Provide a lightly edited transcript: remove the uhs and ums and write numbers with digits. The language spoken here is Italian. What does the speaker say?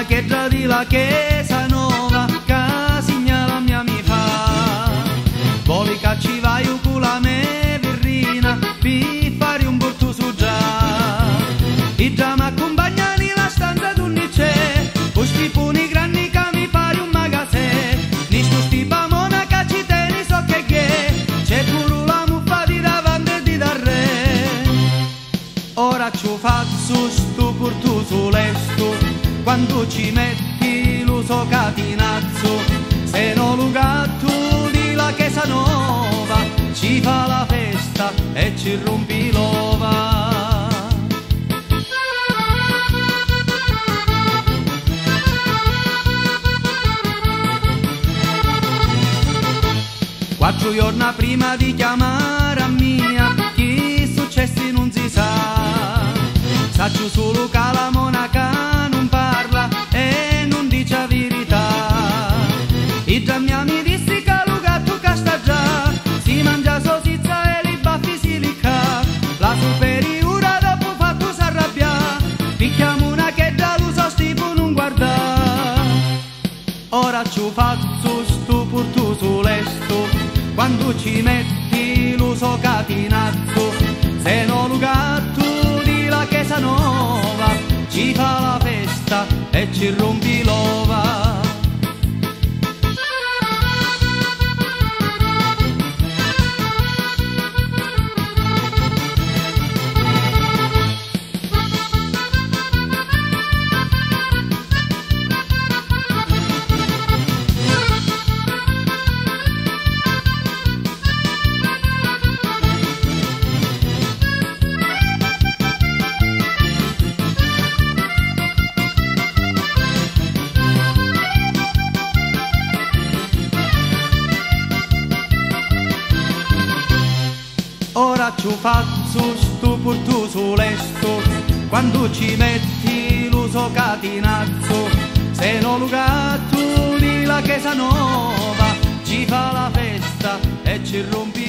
chiesa di la Chiesa Nova, che segnala mia mi fa. Voli che ci vai con la me virrina, per fare un burto su già. I già mi accompagnano la stanza d'un c'è, questi puni grandi che mi pare un magazzè. Ni sto stipa mona che ci tieni so che c'è pure la muffa di davanti e di da re. Ora ci faccio sto burto su lesto, quando ci metti lo so catinazzo, se no lo gatto di la Chiesa Nova ci fa la festa e ci rompi l'ova. Quattro giorni prima di chiamare a mia, chi successi non si sa, saccio solo che la monaca non parla e non dice la verità. I già mi dissi che lo gatto che sta già, si mangia sosizza e li baffi si licca. La superiore dopo fatto s'arrabbia, picchiamo una che già lo so tipo non guarda. Ora ci faccio sto porto su lesto, quando ci metti lo so catinazzo, se no lo gatto di la Chiesa Nova ci fa la festa e ci rompi l'ova. Ora ci faccio sto porto su lesto, quando ci metti lo so catinazzo, se no lo gatto di la Chiesa Nova ci fa la festa e ci rompi